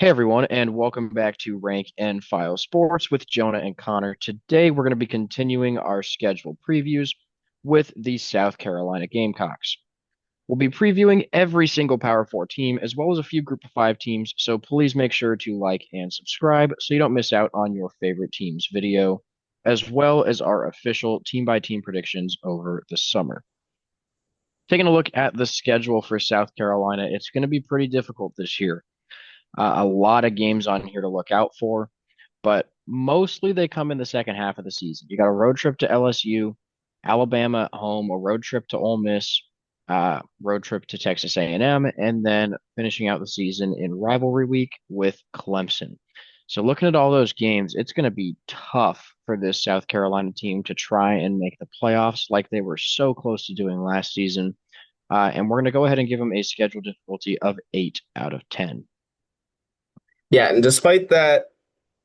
everyone, and welcome back to Rank and File Sports with Jonah and Connor. Today, we're going to be continuing our scheduled previews with the South Carolina Gamecocks. We'll be previewing every single Power 4 team as well as a few Group of 5 teams, so please make sure to like and subscribe so you don't miss out on your favorite team's video, as well as our official team by team predictions over the summer. Taking a look at the schedule for South Carolina, it's going to be pretty difficult this year. A lot of games on here to look out for, but mostly they come in the second half of the season. You got a road trip to LSU, Alabama at home, a road trip to Ole Miss, road trip to Texas A&M, and then finishing out the season in rivalry week with Clemson. So looking at all those games, it's going to be tough for this South Carolina team to try and make the playoffs like they were so close to doing last season. And we're going to go ahead and give them a schedule difficulty of 8 out of 10. Yeah, and despite that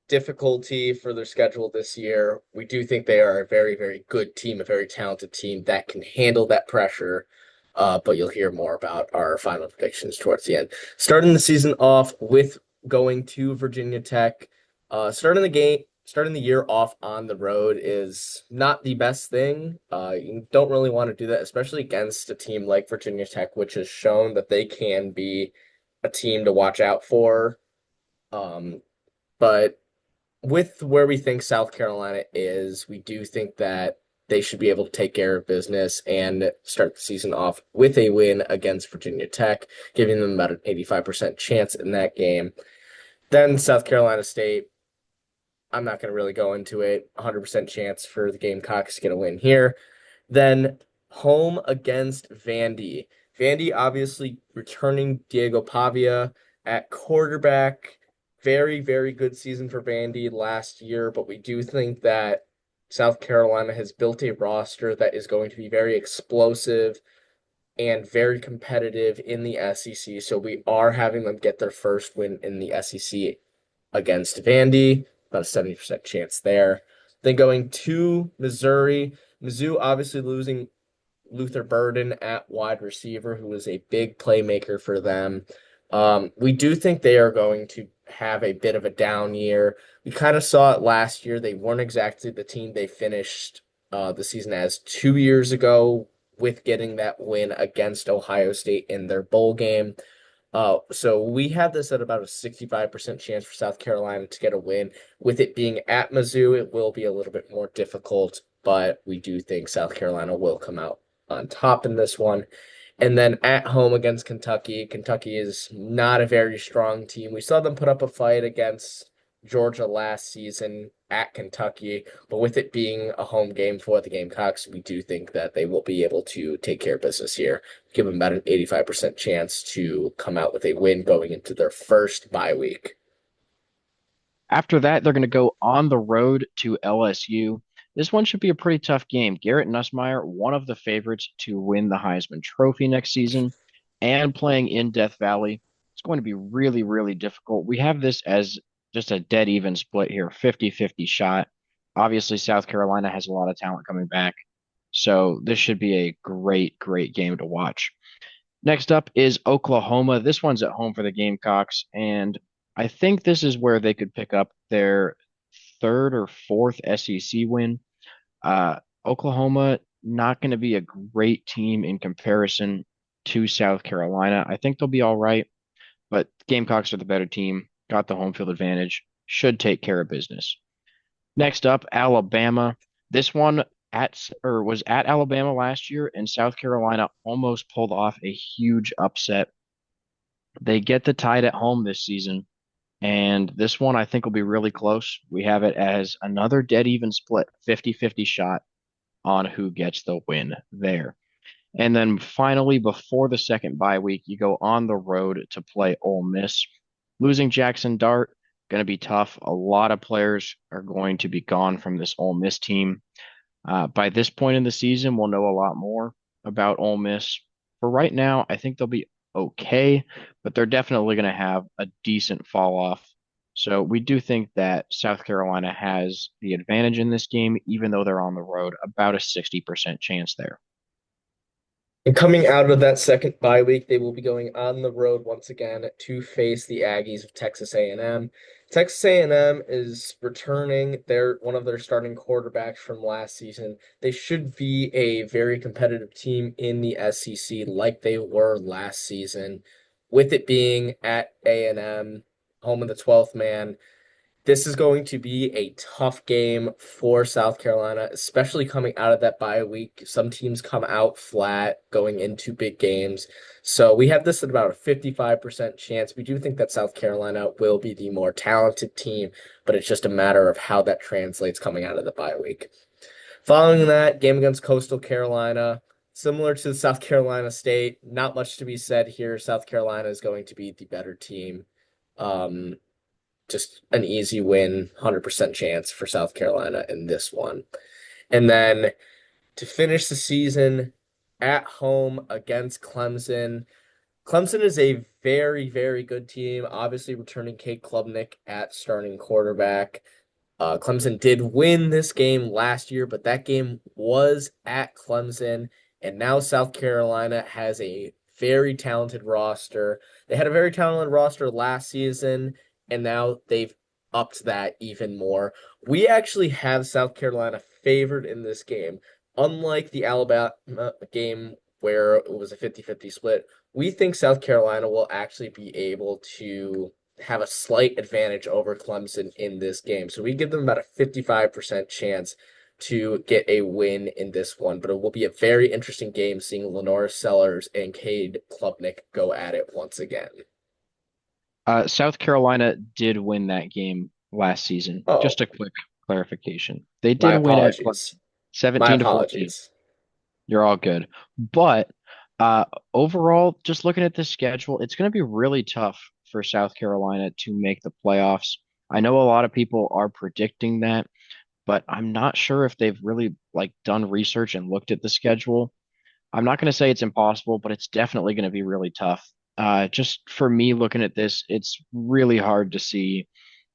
difficulty for their schedule this year, we do think they are a very, very good team, a very talented team that can handle that pressure. But you'll hear more about our final predictions towards the end. Starting the season off with going to Virginia Tech. Starting the year off on the road is not the best thing. You don't really want to do that, especially against a team like Virginia Tech, which has shown that they can be a team to watch out for. But with where we think South Carolina is, we do think that they should be able to take care of business and start the season off with a win against Virginia Tech, giving them about an 85% chance in that game. Then South Carolina State, I'm not going to really go into it. 100% chance for the Gamecocks to get a win here. Then home against Vandy. Vandy obviously returning Diego Pavia at quarterback. Very, very good season for Vandy last year, but we do think that South Carolina has built a roster that is going to be very explosive and very competitive in the SEC. So we are having them get their first win in the SEC against Vandy, about a 70% chance there. Then going to Missouri, Mizzou obviously losing Luther Burden at wide receiver, who was a big playmaker for them. We do think they are going to have a bit of a down year. We kind of saw it last year. They weren't exactly the team they finished the season as 2 years ago with getting that win against Ohio State in their bowl game. So we have this at about a 65% chance for South Carolina to get a win. With it being at Mizzou, it will be a little bit more difficult, but we do think South Carolina will come out on top in this one. And then at home against Kentucky. Kentucky is not a very strong team. We saw them put up a fight against Georgia last season at Kentucky, but with it being a home game for the Gamecocks, we do think that they will be able to take care of business here. Give them about an 85% chance to come out with a win going into their first bye week. After that, they're going to go on the road to LSU. This one should be a pretty tough game. Garrett Nussmeier, one of the favorites to win the Heisman Trophy next season, and playing in Death Valley. It's going to be really, really difficult. We have this as just a dead even split here, 50-50 shot. Obviously, South Carolina has a lot of talent coming back. So this should be a great, great game to watch. Next up is Oklahoma. This one's at home for the Gamecocks, and I think this is where they could pick up their third or fourth SEC win. Oklahoma not going to be a great team in comparison to South Carolina. I think they'll be all right, but Gamecocks are the better team, got the home field advantage, should take care of business. Next up, Alabama. This one was at Alabama last year, and South Carolina almost pulled off a huge upset. They get the Tide at home this season, and this one I think will be really close. We have it as another dead even split, 50-50 shot on who gets the win there. And then finally, before the second bye week, you go on the road to play Ole Miss. Losing Jackson Dart, going to be tough. A lot of players are going to be gone from this Ole Miss team. By this point in the season, we'll know a lot more about Ole Miss. For right now, I think they'll be okay, but they're definitely going to have a decent fall off. So we do think that South Carolina has the advantage in this game, even though they're on the road, about a 60% chance there. And coming out of that second bye week, they will be going on the road once again to face the Aggies of Texas A&M. Texas A&M is returning their one of their starting quarterbacks from last season. They should be a very competitive team in the SEC like they were last season. With it being at A&M, home of the 12th man, this is going to be a tough game for South Carolina, especially coming out of that bye week. Some teams come out flat going into big games. So we have this at about a 55% chance. We do think that South Carolina will be the more talented team, but it's just a matter of how that translates coming out of the bye week. Following that, game against Coastal Carolina. Similar to South Carolina State, not much to be said here. South Carolina is going to be the better team. Um, just an easy win, 100% chance for South Carolina in this one. And then to finish the season at home against Clemson. Clemson is a very, very good team. Obviously, returning Kate Klubnik at starting quarterback. Clemson did win this game last year, but that game was at Clemson. And now South Carolina has a very talented roster. They had a very talented roster last season, and now they've upped that even more. We actually have South Carolina favored in this game. Unlike the Alabama game where it was a 50-50 split, we think South Carolina will actually be able to have a slight advantage over Clemson in this game. So we give them about a 55% chance to get a win in this one. But it will be a very interesting game seeing Lenora Sellers and Cade Klubnik go at it once again. South Carolina did win that game last season. Oh, Just a quick clarification. They my did win at apologies. Clemson, My 17 to 14. apologies. You're all good. But uh, overall, just looking at the schedule, it's going to be really tough for South Carolina to make the playoffs. I know a lot of people are predicting that, but I'm not sure if they've really like done research and looked at the schedule. I'm not going to say it's impossible, but it's definitely going to be really tough. Just for me looking at this, it's really hard to see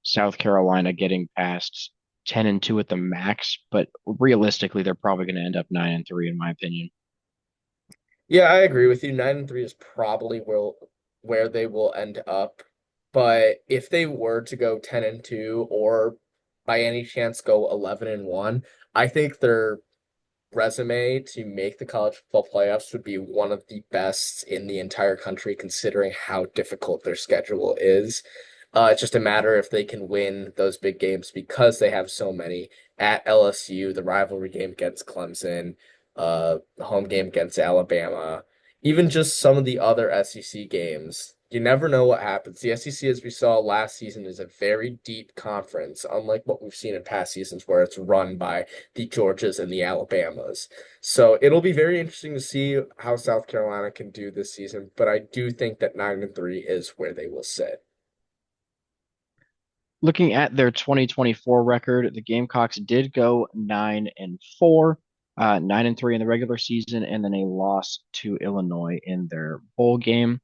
South Carolina getting past 10-2 at the max, but realistically, they're probably going to end up 9-3 in my opinion. Yeah, I agree with you. 9-3 is probably where they will end up. But if they were to go 10-2 or by any chance go 11-1, I think their resume to make the college football playoffs would be one of the best in the entire country, considering how difficult their schedule is. It's just a matter if they can win those big games because they have so many at LSU, the rivalry game against Clemson, the home game against Alabama, even just some of the other SEC games. You never know what happens. The SEC, as we saw last season, is a very deep conference, unlike what we've seen in past seasons where it's run by the Georgias and the Alabamas. So it'll be very interesting to see how South Carolina can do this season, but I do think that 9-3 is where they will sit. Looking at their 2024 record, the Gamecocks did go 9-4, 9-3 in the regular season, and then a loss to Illinois in their bowl game.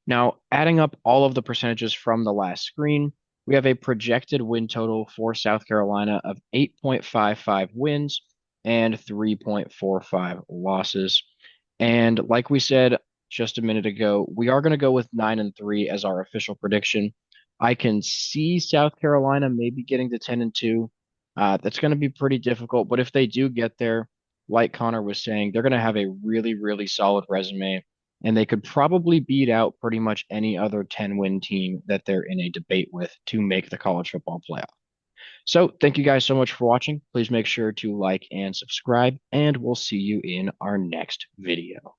Now, adding up all of the percentages from the last screen, we have a projected win total for South Carolina of 8.55 wins and 3.45 losses. And like we said just a minute ago, we are going to go with 9-3 as our official prediction. I can see South Carolina maybe getting to 10-2. That's going to be pretty difficult, but if they do get there, like Connor was saying, they're going to have a really, really solid resume and they could probably beat out pretty much any other 10-win team that they're in a debate with to make the college football playoff. So, thank you guys so much for watching. Please make sure to like and subscribe, and we'll see you in our next video.